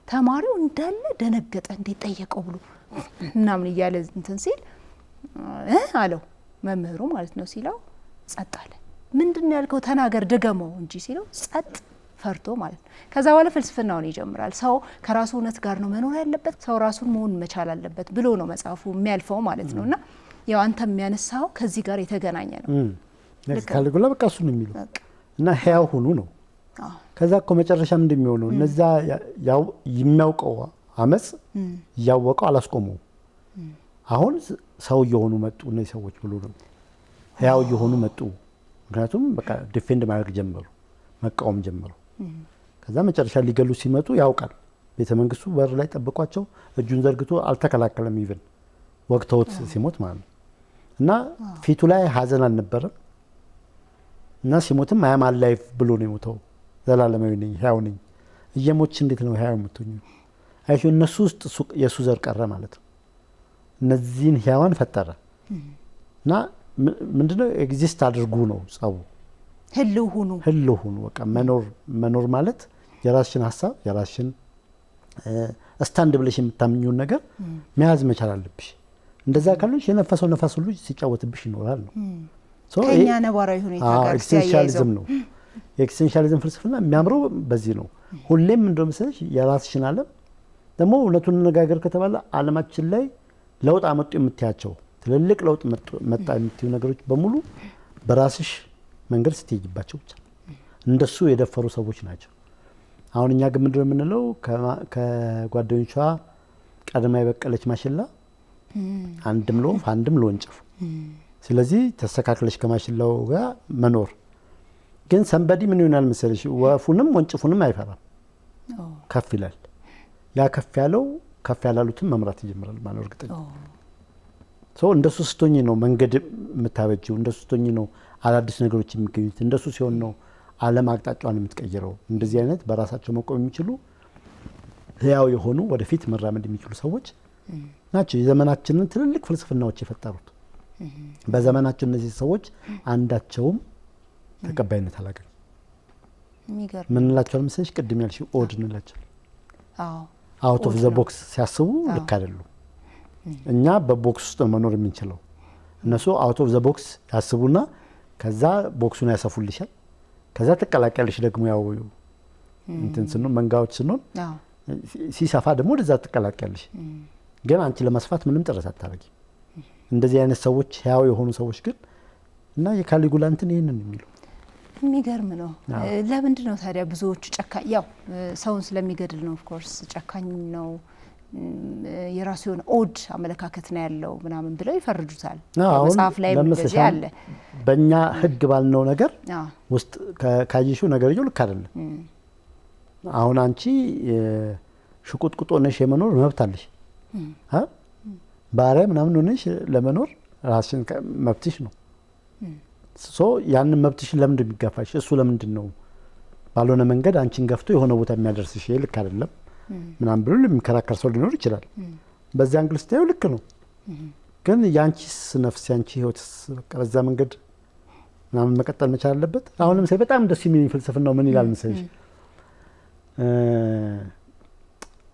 ተማሪው እንዳለ ደነገጠ። እንዴት ጠየቀው ብሎ ምናምን እያለ እንትን ሲል አለው መምህሩ ማለት ነው። ሲለው ጸጥ አለ። ምንድነው ያልከው? ተናገር ድገመው እንጂ ሲለው ጸጥ ፈርቶ ማለት ነው። ከዛ በኋላ ፍልስፍናውን ይጀምራል። ሰው ከራሱ እውነት ጋር ነው መኖር ያለበት፣ ሰው ራሱን መሆን መቻል አለበት ብሎ ነው መጽሐፉ የሚያልፈው ማለት ነውና ያው አንተ የሚያነሳው ከዚህ ጋር የተገናኘ ነው። ካሊጉላ በቃ እሱ ነው የሚለው እና ህያው ሁኑ ነው። ከዛ እኮ መጨረሻም እንደሚሆነው እነዛ ያው የሚያውቀው አመጽ እያወቀው አላስቆመው። አሁን ሰው እየሆኑ መጡ እነዚህ ሰዎች ብሎ ነው ህያው እየሆኑ መጡ። ምክንያቱም በቃ ዲፌንድ ማድረግ ጀመሩ፣ መቃወም ጀመሩ። ከዛ መጨረሻ ሊገሉ ሲመጡ ያውቃል። ቤተ መንግስቱ በር ላይ ጠብቋቸው እጁን ዘርግቶ አልተከላከለም። ኢቭን ወቅተውት ሲሞት ማለት ነው። እና ፊቱ ላይ ሀዘን አልነበረም። እና ሲሞትም አያም አላይፍ ብሎ ነው የሞተው። ዘላለማዊ ነኝ ህያው ነኝ። እየሞትሽ እንዴት ነው ህያው የምትሆኚው? አይሹ እነሱ ውስጥ የሱ ዘር ቀረ ማለት ነው። እነዚህን ህያዋን ፈጠረ እና ምንድነው ኤግዚስት አድርጉ ነው ጸቡ። ህልው ሁኑ በቃ መኖር ማለት የራስሽን ሀሳብ የራስሽን ስታንድ ብለሽ የምታምኚውን ነገር መያዝ መቻል አለብሽ። እንደዛ ካልሆንሽ የነፈሰው ነፋስ ሁሉ ሲጫወትብሽ ይኖራል ነው። ከኛ ነባራዊ ሁኔታ ጋር ኤክስቴንሻሊዝም ነው። የኤክስቴንሻሊዝም ፍልስፍና የሚያምረው በዚህ ነው። ሁሌም እንደው መሰለሽ የራስሽን ዓለም ደግሞ እውነቱን እንነጋገር ከተባለ ዓለማችን ላይ ለውጥ አመጡ የምትያቸው ትልልቅ ለውጥ መጣ የምትዩ ነገሮች በሙሉ በራስሽ መንገድ ስትሄጂባቸው ብቻ እንደሱ የደፈሩ ሰዎች ናቸው። አሁን እኛ ግን ምንድነው የምንለው ከጓደኞቿ ቀድማ የበቀለች ማሽላ አንድም ለወፍ አንድም ለወንጭፍ። ስለዚህ ተስተካክለሽ ከማሽላው ጋር መኖር። ግን ሰንበዲ ምን ይሆናል መሰለሽ ወፉንም ወንጭፉንም አይፈራም፣ ከፍ ይላል። ያ ከፍ ያላሉትን መምራት ይጀምራል ማለት እርግጠኛ እንደሱ ስትሆኚ ነው መንገድ የምታበጂው። እንደሱ ስትሆኚ ነው አዳዲስ ነገሮች የሚገኙት። እንደሱ ሲሆን ነው ዓለም አቅጣጫዋን የምትቀይረው። እንደዚህ አይነት በራሳቸው መቆም የሚችሉ ህያው የሆኑ ወደፊት መራመድ የሚችሉ ሰዎች ናቸው የዘመናችንን ትልልቅ ፍልስፍናዎች የፈጠሩት። በዘመናችን እነዚህ ሰዎች አንዳቸውም ተቀባይነት አላገኙም። ምን እንላቸዋል መሰለሽ? ቅድም ያልሽው ኦድ እንላቸዋል። አውት ኦፍ ዘ ቦክስ ሲያስቡ ልክ አይደሉም። እኛ በቦክስ ውስጥ መኖር የምንችለው፣ እነሱ አውት ኦፍ ዘ ቦክስ ያስቡና ከዛ ቦክሱን ያሰፉልሻል። ከዛ ትቀላቀያለሽ ደግሞ ያው እንትን ስንሆን መንጋዎች ስንሆን ሲሰፋ ደግሞ ወደዛ ትቀላቀያለሽ። ግን አንቺ ለመስፋት ምንም ጥረት አታደርጊ። እንደዚህ አይነት ሰዎች ህያው የሆኑ ሰዎች ግን እና የካሊጉላ እንትን ይሄንን የሚለው የሚገርም ነው። ለምንድን ነው ታዲያ ብዙዎቹ ጨካኝ ያው ሰውን ስለሚገድል ነው። ኦፍ ኮርስ ጨካኝ ነው፣ የራሱ የሆነ ኦድ አመለካከት ነው ያለው ምናምን ብለው ይፈርጁታል። መጽሐፍ ላይ እንደዚህ አለ። በእኛ ህግ ባልነው ነገር ውስጥ ካየሽው ነገርየው ልክ አይደለም። አሁን አንቺ ሽቁጥቁጦ ነሽ የመኖር መብት አለሽ። ባሪያ ምናምን ሆነሽ ለመኖር ራስሽን መብትሽ ነው። ያንን መብትሽን ለምን እንደሚጋፋሽ እሱ ለምንድን ነው ባልሆነ መንገድ አንቺን ገፍቶ የሆነ ቦታ የሚያደርስሽ? ይሄ ልክ አይደለም ምናምን ብሎ የሚከራከር ሰው ሊኖር ይችላል። በዚያ አንግል ስታየው ልክ ነው። ግን ያንቺስ ነፍስ ያንቺ ህይወት በቃ በዛ መንገድ ምናምን መቀጠል መቻል አለበት። አሁን ለምሳሌ በጣም ደስ የሚል ፍልስፍናው ምን ይላል መሰለሽ?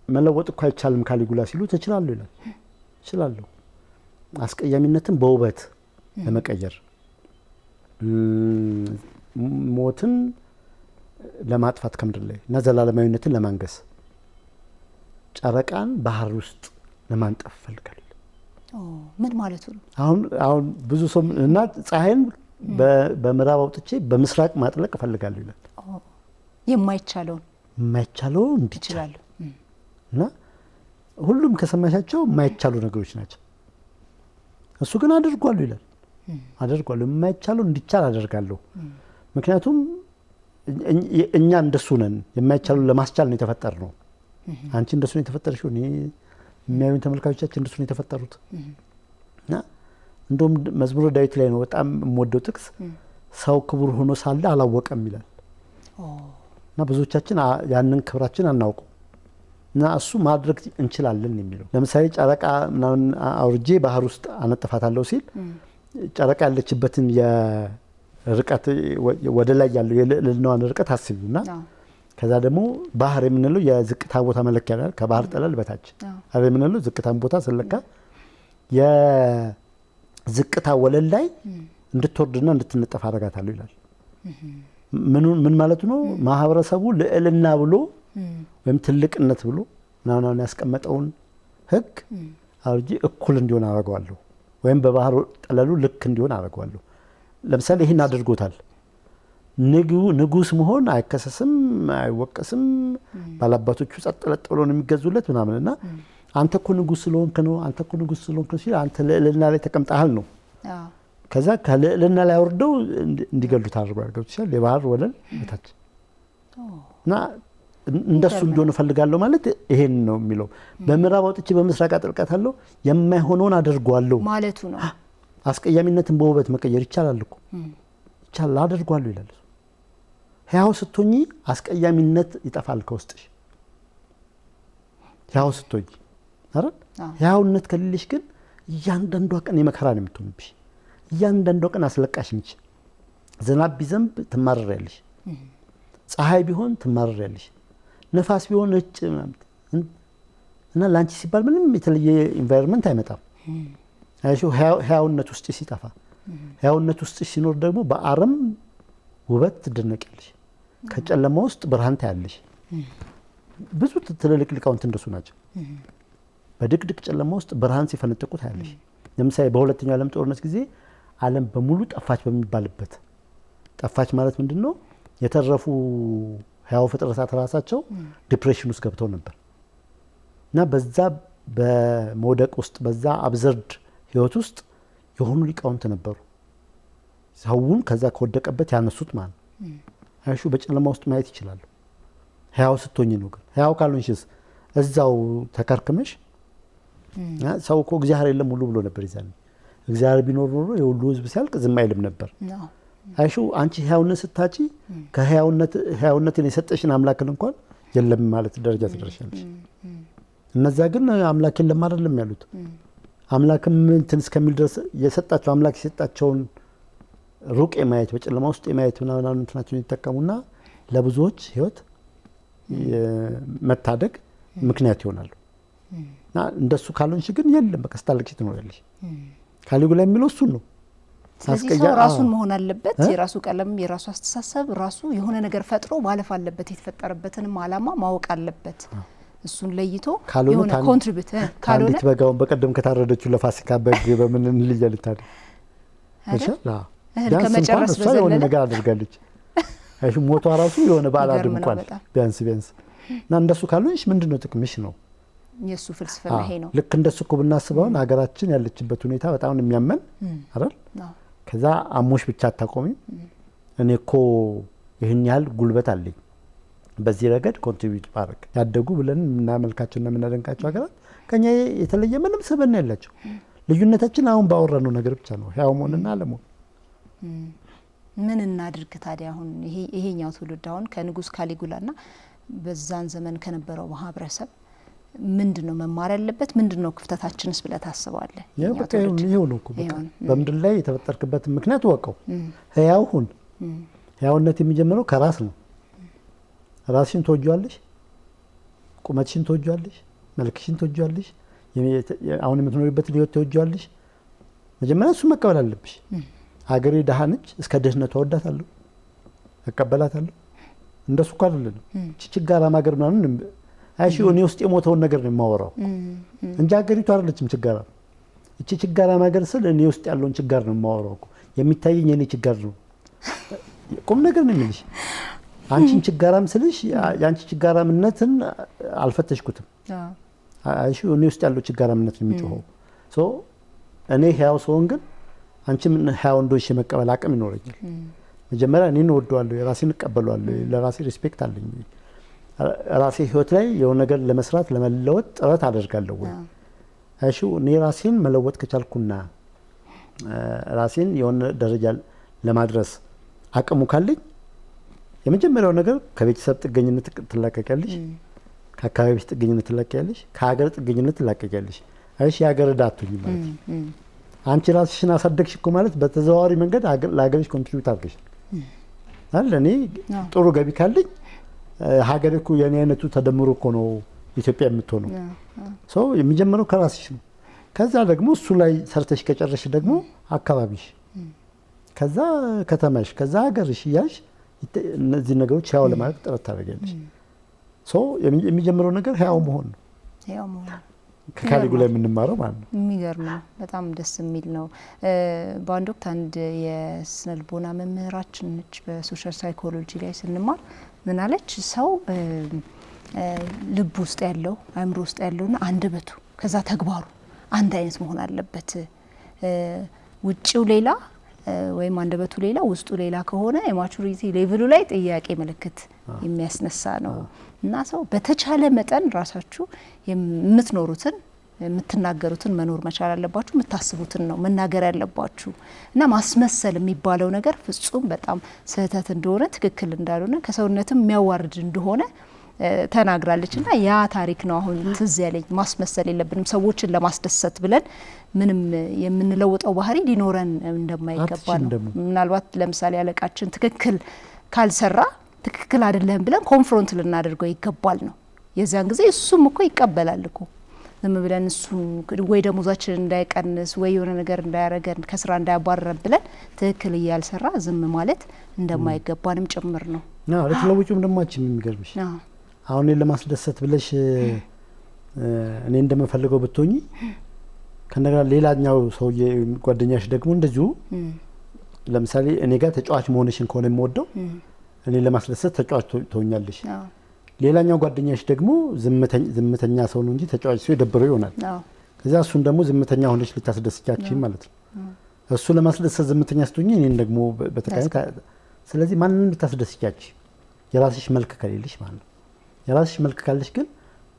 መለወጥ እኮ አይቻልም ካሊጉላ ሲሉ እችላለሁ ይላል። እችላለሁ አስቀያሚነትን በውበት ለመቀየር፣ ሞትን ለማጥፋት ከምድር ላይ እና ዘላለማዊነትን ለማንገስ፣ ጨረቃን ባህር ውስጥ ለማንጠፍ ፈልጋል። ምን ማለቱ ነው? አሁን ብዙ ሰው እና ፀሐይን በምዕራብ አውጥቼ በምስራቅ ማጥለቅ እፈልጋለሁ ይላል። የማይቻለው እንዲችላል እና ሁሉም ከሰማሻቸው የማይቻሉ ነገሮች ናቸው። እሱ ግን አደርጓለሁ ይላል። አደርጓለሁ፣ የማይቻለው እንዲቻል አደርጋለሁ። ምክንያቱም እኛ እንደሱ ነን። የማይቻሉ ለማስቻል ነው የተፈጠርነው። አንቺ እንደሱ ነው የተፈጠርሽው። እኔ የሚያዩን ተመልካቾቻችን እንደሱ ነው የተፈጠሩት። እና እንደውም መዝሙረ ዳዊት ላይ ነው በጣም የምወደው ጥቅስ፣ ሰው ክቡር ሆኖ ሳለ አላወቀም ይላል። እና ብዙዎቻችን ያንን ክብራችን አናውቀው እና እሱ ማድረግ እንችላለን የሚለው። ለምሳሌ ጨረቃ ምናምን አውርጄ ባህር ውስጥ አነጥፋታለሁ ሲል ጨረቃ ያለችበትን የርቀት ወደ ላይ ያለው የልዕልናዋን ርቀት አስቢውና ከዛ ደግሞ ባህር የምንለው የዝቅታ ቦታ መለኪያ ነው። ከባህር ጠለል በታች አይደል የምንለው ዝቅታን ቦታ ስለካ የዝቅታ ወለል ላይ እንድትወርድና እንድትነጠፍ አደርጋታለሁ ይላል። ምን ማለቱ ነው? ማህበረሰቡ ልዕልና ብሎ ወይም ትልቅነት ብሎ ምናምን ያስቀመጠውን ህግ አውርጄ እኩል እንዲሆን አደርገዋለሁ፣ ወይም በባህር ጠለሉ ልክ እንዲሆን አደርገዋለሁ። ለምሳሌ ይህን አድርጎታል። ንጉስ መሆን አይከሰስም፣ አይወቀስም። ባላባቶቹ ጸጥ ለጥ ብሎ ነው የሚገዙለት ምናምንና አንተ እኮ ንጉስ ስለሆንክ ነው፣ አንተ እኮ ንጉስ ስለሆንክ ነው ሲል አንተ ልዕልና ላይ ተቀምጠሃል ነው። ከዛ ከልዕልና ላይ አውርደው እንዲገሉት አድርገው ይችላል የባህር ወለል በታች እና እንደሱ እንዲሆን እፈልጋለሁ ማለት ይሄን ነው የሚለው። በምዕራብ አውጥቼ በምስራቅ አጥልቃታለሁ፣ የማይሆነውን አደርጓለሁ ማለቱ ነው። አስቀያሚነትን በውበት መቀየር ይቻላል እኮ ይቻላል፣ አደርጓለሁ ይላል። ህያው ስትሆኚ አስቀያሚነት ይጠፋል ከውስጥሽ። ህያው ስትሆኚ አይደል? ህያውነት ከሌለሽ ግን እያንዳንዷ ቀን የመከራ ነው የምትሆንብሽ። እያንዳንዷ ቀን አስለቃሽ ነች። ዝናብ ቢዘንብ ትማረሪያለሽ፣ ፀሐይ ቢሆን ትማረሪያለሽ፣ ነፋስ ቢሆን እጭ እና ላንቺ ሲባል ምንም የተለየ ኢንቫይሮንመንት አይመጣም። አይሹ ህያውነት ውስጥ ሲጠፋ፣ ህያውነት ውስጥ ሲኖር ደግሞ በአረም ውበት ትደነቂያለሽ፣ ከጨለማ ውስጥ ብርሃን ታያለሽ። ብዙ ትልልቅ ሊቃውንት እንደሱ ናቸው። በድቅድቅ ጨለማ ውስጥ ብርሃን ሲፈነጥቁ ታያለሽ። ለምሳሌ በሁለተኛው ዓለም ጦርነት ጊዜ ዓለም በሙሉ ጠፋች በሚባልበት ጠፋች ማለት ምንድነው? የተረፉ ህያው ፍጥረታት ራሳቸው ዲፕሬሽን ውስጥ ገብተው ነበር እና በዛ በመውደቅ ውስጥ በዛ አብዘርድ ህይወት ውስጥ የሆኑ ሊቃውንት ነበሩ ሰውን ከዛ ከወደቀበት ያነሱት ማለት አይሹ በጨለማ ውስጥ ማየት ይችላል ህያው ስትሆኝ ነው ግን ህያው ካልሆንሽስ እዛው ተከርክመሽ ሰው እኮ እግዚአብሔር የለም ሁሉ ብሎ ነበር ይዛል እግዚአብሔር ቢኖር ኖሮ የሁሉ ህዝብ ሲያልቅ ዝም አይልም ነበር አይሹ አንቺ ህያውነት ስታጪ ከህያውነትን የሰጠሽን አምላክን እንኳን የለም ማለት ደረጃ ትደርሻለሽ እነዛ ግን አምላክ የለም አይደለም ያሉት አምላክም እንትን እስከሚል ድረስ የሰጣቸው አምላክ የሰጣቸውን ሩቅ የማየት በጨለማ ውስጥ የማየት ምናምን እንትናቸውን ይተከሙና ለብዙዎች ህይወት መታደግ ምክንያት ይሆናሉ እና እንደሱ ካልሆንሽ ግን የለም በቃ ስታለቅሽ ትኖሪያለሽ ካሊጉላ የሚለው እሱን ነው ስለዚህ ሰው ራሱን መሆን አለበት የራሱ ቀለም የራሱ አስተሳሰብ ራሱ የሆነ ነገር ፈጥሮ ማለፍ አለበት የተፈጠረበትንም ዓላማ ማወቅ አለበት እሱን ለይቶ የሆነ ኮንትሪቢዩት ካልሆነ በጋውን በቀደም ከታረደችው ለፋሲካ በግ በምን እንልያል ታዲያ ከመጨረስ በዘለለ የሆነ ነገር አድርጋለች አይሽ ሞቷ ራሱ የሆነ ባላ አድምቋል ቢያንስ እና እንደሱ ካልሆንሽ ምንድነው ጥቅምሽ ነው የሱ ፍልስፍና ይሄ ነው ልክ እንደሱ እኮ ብናስበው ሀገራችን ያለችበት ሁኔታ በጣም የሚያመን አይደል ከዛ አሞሽ ብቻ አታቆሚም እኔ እኮ ይሄን ያህል ጉልበት አለኝ በዚህ ረገድ ኮንትሪቢዩት ማድረግ ያደጉ ብለን እናመልካቸውና እናደንቃቸው ሀገራት ከኛ የተለየ ምንም ሰበና ያላቸው ልዩነታችን አሁን ባወራነው ነገር ብቻ ነው ህያው መሆንና አለመሆን ምን እናድርግ ታዲያ አሁን ይሄኛው ትውልድ አሁን ከንጉስ ካሊጉላና በዛን ዘመን ከነበረው ማህበረሰብ ምንድነው መማር ያለበት ምንድነው ክፍተታችንስ ብለ ታስባለህ ይሄው ነው እኮ በምድር ላይ የተፈጠርክበት ምክንያት ወቀው ህያው ሁን ህያውነት የሚጀምረው ከራስ ነው ራስሽን ተወጇለሽ ቁመትሽን ተወጇለሽ መልክሽን ተወጇለሽ አሁን የምትኖሪበት ህይወት ተወጇለሽ መጀመሪያ እሱ መቀበል አለብሽ ሀገሬ ደሃ ነች እስከ ድህነቷ ወዳታለሁ እቀበላታለሁ እንደሱ እኮ አይደለም ችጋራ ማገር ምናምን አይሽ እኔ ውስጥ የሞተውን ነገር ነው የማወራው እንጂ ሀገሪቱ አይደለችም ችጋራ እቺ ችጋራ ማገር ስል እኔ ውስጥ ያለውን ችጋር ነው የማወራው የሚታየኝ የኔ ችጋር ነው ቁም ነገር ነው የሚልሽ አንቺን ችጋራም ስልሽ ያንቺ ችጋራምነትን አልፈተሽኩትም አይሽ እኔ ውስጥ ያለው ችጋራምነት ነው የሚጮኸው ሶ እኔ ህያው ሰውን ግን አንቺ ምን ህያው እንደሆንሽ መቀበል አቅም ይኖረኛል መጀመሪያ እኔን ወደዋለሁ የራሴን እቀበላለሁ ለራሴ ሪስፔክት አለኝ ራሴ ህይወት ላይ የሆነ ነገር ለመስራት ለመለወጥ ጥረት አደርጋለሁ ወይ አይሹ እኔ ራሴን መለወጥ ከቻልኩና ራሴን የሆነ ደረጃ ለማድረስ አቅሙ ካለኝ የመጀመሪያው ነገር ከቤተሰብ ጥገኝነት ትላቀቂያለሽ ከአካባቢሽ ጥገኝነት ትላቀቂያለሽ ከሀገር ጥገኝነት ትላቀቂያለሽ አይሽ የሀገር ዳቱኝ ማለት አንቺ ራስሽን አሳደግሽ እኮ ማለት በተዘዋዋሪ መንገድ ለሀገርሽ ኮንትሪቢዩት አድርገሽ አለ እኔ ጥሩ ገቢ ካለኝ ሀገር እኮ የኔ አይነቱ ተደምሮ እኮ ነው ኢትዮጵያ የምትሆነው ሶ የሚጀምረው ከራስሽ ነው ከዛ ደግሞ እሱ ላይ ሰርተሽ ከጨረሽ ደግሞ አካባቢሽ ከዛ ከተማሽ ከዛ ሀገርሽ ያሽ እነዚህ ነገሮች ያው ለማድረግ ጥረት ታደርጊያለሽ ሶ የሚጀምረው ነገር ህያው መሆን ነው ህያው መሆን ከካሊጉላ የምንማረው ማለት ነው የሚገርም ነው በጣም ደስ የሚል ነው በአንድ ወቅት አንድ የስነልቦና መምህራችን ነች በሶሻል ሳይኮሎጂ ላይ ስንማር ምን አለች ሰው ልብ ውስጥ ያለው አእምሮ ውስጥ ያለውና አንደበቱ ከዛ ተግባሩ አንድ አይነት መሆን አለበት ውጪው ሌላ ወይም አንደበቱ ሌላ ውስጡ ሌላ ከሆነ የማቹሪቲ ሌቭሉ ላይ ጥያቄ ምልክት የሚያስነሳ ነው እና ሰው በተቻለ መጠን ራሳችሁ የምትኖሩትን የምትናገሩትን መኖር መቻል አለባችሁ የምታስቡትን ነው መናገር ያለባችሁ እና ማስመሰል የሚባለው ነገር ፍጹም በጣም ስህተት እንደሆነ ትክክል እንዳልሆነ ከሰውነትም የሚያዋርድ እንደሆነ ተናግራለች እና ያ ታሪክ ነው አሁን ትዝ ያለኝ ማስመሰል የለብንም ሰዎችን ለማስደሰት ብለን ምንም የምንለውጠው ባህሪ ሊኖረን እንደማይገባ ነው ምናልባት ለምሳሌ አለቃችን ትክክል ካልሰራ ትክክል አይደለም ብለን ኮንፍሮንት ልናደርገው ይገባል ነው የዛን ጊዜ እሱም እኮ ይቀበላል እኮ ዝም ብለን እሱ ወይ ደሞዛችን እንዳይቀንስ ወይ የሆነ ነገር እንዳያረገን ከስራ እንዳያባረረን ብለን ትክክል እያልሰራ ዝም ማለት እንደማይገባንም ጭምር ነው አዎ ለተለውጩም ደማችን የሚገርምሽ አሁን ለማስደሰት ብለሽ እኔ እንደምፈልገው ብትሆኚ ከነገራ ሌላኛው ሰውዬ ጓደኛሽ ደግሞ እንደዚሁ ለምሳሌ እኔ ጋር ተጫዋች መሆንሽን ከሆነ የምወደው እኔ ለማስደሰት ተጫዋች ትሆኛለሽ። ሌላኛው ጓደኛሽ ደግሞ ዝምተኛ ሰው ነው እንጂ ተጫዋች ሰው የደበረው ይሆናል። ከዛ እሱን ደግሞ ዝምተኛ ሆነሽ ልታስደስቻችሁ ማለት ነው። እሱ ለማስደሰት ዝምተኛ ስትሆኚ እኔን ደግሞ በተቃራኒ። ስለዚህ ማንንም ልታስደስቻችሁ የራስሽ መልክ ከሌለሽ ማለት ነው። የራስሽ መልክ ካለሽ ግን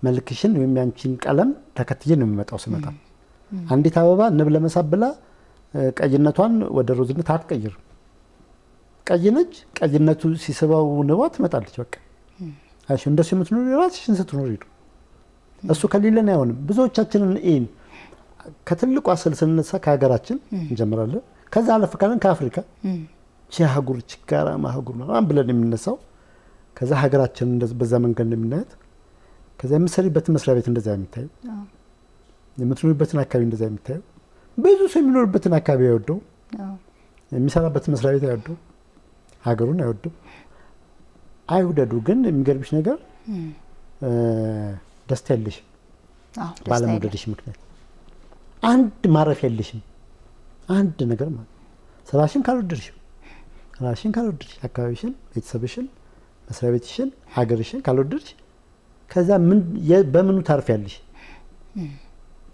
መልክሽን ወይም ያንቺን ቀለም ተከትዬ ነው የሚመጣው ስመጣ። አንዲት አበባ ንብ ለመሳብ ብላ ቀይነቷን ወደ ሮዝነት አትቀይር። ቀይ ነች፣ ቀይነቱ ሲስበው ንቧ ትመጣለች። በቃ አይሽ እንደሱ የምትኖር የራስሽን ስትኖር ይዱ እሱ ከሌለን አይሆንም። ብዙዎቻችንን ኢን ከትልቁ አሰል ስንነሳ ከሀገራችን እንጀምራለን። ከዛ አለፈ ካለን ከአፍሪካ ቺሃጉር ቺጋራ ማሃጉር ማን ብለን የምንነሳው ከዛ ሀገራችን እንደዚህ በዛ መንገድ እንደምናያት ከዛ የምትሰሪበት መስሪያ ቤት እንደዛ የሚታየው የምትኖርበትን አካባቢ እንደዛ የሚታየው ብዙ ሰው የሚኖርበትን አካባቢ አይወደው፣ የሚሰራበትን መስሪያ ቤት አይወደው፣ ሀገሩን አይወደው። አይውደዱ ግን የሚገርምሽ ነገር ደስታ የለሽም ባለመውደድሽ ምክንያት። አንድ ማረፍ የለሽም አንድ ነገር ማለት ስራሽን ካልወደድሽው፣ ራስሽን ካልወደድሽ፣ አካባቢሽን፣ ቤተሰብሽን፣ መስሪያ ቤትሽን፣ ሀገርሽን ካልወደድሽ ከዛ ምን በምኑ ታርፊያለሽ?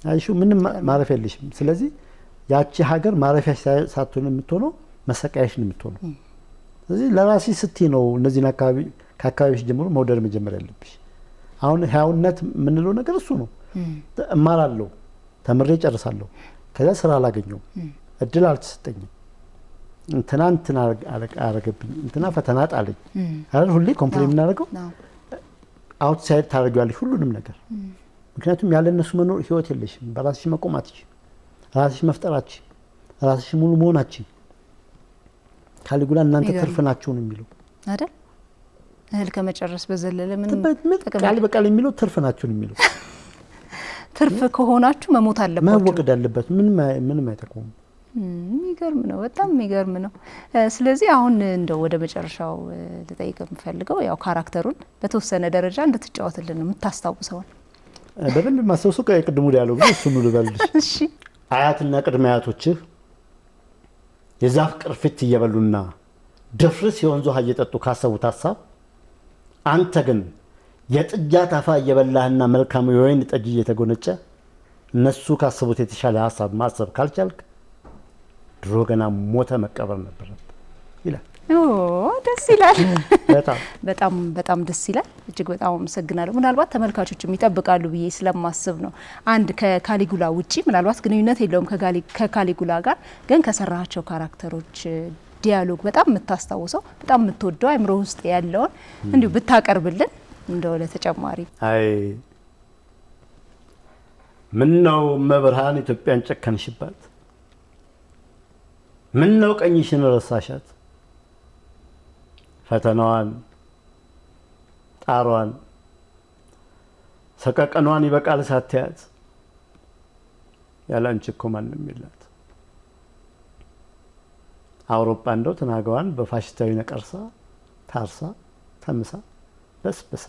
አይሹ ምንም ማረፊያ የለሽም። ስለዚህ ያቺ ሀገር ማረፊያ ሳትሆን የምትሆነው መሰቃያሽን የምትሆነው። ስለዚህ ለራስሽ ስትይ ነው እነዚህን ከአካባቢሽ ጀምሮ መውደድ መጀመር ያለብሽ። አሁን ህያውነት የምንለው ነገር እሱ ነው። እማራለሁ፣ ተምሬ ጨርሳለሁ፣ ከዛ ስራ አላገኘሁም፣ እድል አልተሰጠኝም፣ እንትና አረገብኝ፣ እንትና ፈተና ጣለኝ አይደል? ሁሌ ኮምፕሌን የምናደርገው አውትሳይድ ታደርጊዋለሽ ሁሉንም ነገር። ምክንያቱም ያለ እነሱ መኖር ህይወት የለሽም። በራስሽ መቆም አትችይም። ራስሽ መፍጠር አትችይም። ራስሽ ሙሉ መሆን አትችይም። ካሊጉላ እናንተ ትርፍ ናችሁ ነው የሚለው አይደል? እህል ከመጨረስ በዘለለ ምንም ቃል በቃል የሚለው ትርፍ ናችሁ ነው የሚለው። ትርፍ ከሆናችሁ መሞት አለባችሁ፣ መወገድ አለበት። ምንም አይጠቅሙም። የሚገርም ነው፣ በጣም የሚገርም ነው። ስለዚህ አሁን እንደው ወደ መጨረሻው ልጠይቅ የምፈልገው ያው ካራክተሩን በተወሰነ ደረጃ እንድትጫወትልን ነው የምታስታውሰውን። በደንብ ማስታውሰው ከቅድሙ ዲያሎግ ነው። እሱን ልበልሽ። እሺ። አያትና ቅድመ አያቶችህ የዛፍ ቅርፊት እየበሉና ድፍርስ የወንዝ ውሃ እየጠጡ ካሰቡት ሀሳብ አንተ ግን የጥጃ ታፋ እየበላህና መልካሙ የወይን ጠጅ እየተጎነጨ እነሱ ካሰቡት የተሻለ ሀሳብ ማሰብ ካልቻልክ ድሮ ገና ሞተ መቀበር ነበረብህ ይላል። ደስ ይላል። በጣም በጣም ደስ ይላል። እጅግ በጣም አመሰግናለሁ። ምናልባት ተመልካቾች የሚጠብቃሉ ብዬ ስለማስብ ነው። አንድ ከካሊጉላ ውጪ ምናልባት ግንኙነት የለውም ከካሊጉላ ጋር ግን ከሰራቸው ካራክተሮች ዲያሎግ በጣም የምታስታውሰው በጣም የምትወደው አእምሮ ውስጥ ያለውን እንዲሁ ብታቀርብልን እንደው ለተጨማሪ። አይ ምን ነው መብርሃን ኢትዮጵያን ጨከንሽባት? ምን ነው ቀኝሽን ረሳሻት? ፈተናዋን፣ ጣሯን፣ ሰቀቀኗን ይበቃል ሳትያት ያላንቺ እኮ ማንም የላት። አውሮፓ እንደው ተናጋዋን በፋሽስታዊ ነቀርሳ ታርሳ ተምሳ በስብሳ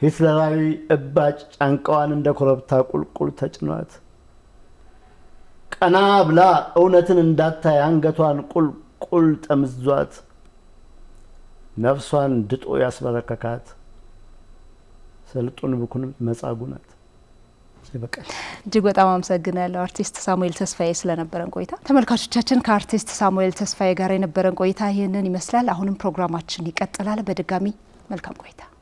ሂትለራዊ እባጭ ጫንቃዋን እንደ ኮረብታ ቁልቁል ተጭኗት ቀና ብላ እውነትን እንዳታይ አንገቷን ቁልቁል ጠምዟት ነፍሷን ድጦ ያስበረከካት ስልጡን ብኩን መጻጉዕ ናት። ይበቃል። እጅግ በጣም አመሰግናለሁ አርቲስት ሳሙኤል ተስፋዬ ስለነበረን ቆይታ። ተመልካቾቻችን ከአርቲስት ሳሙኤል ተስፋዬ ጋር የነበረን ቆይታ ይህንን ይመስላል። አሁንም ፕሮግራማችን ይቀጥላል። በድጋሚ መልካም ቆይታ።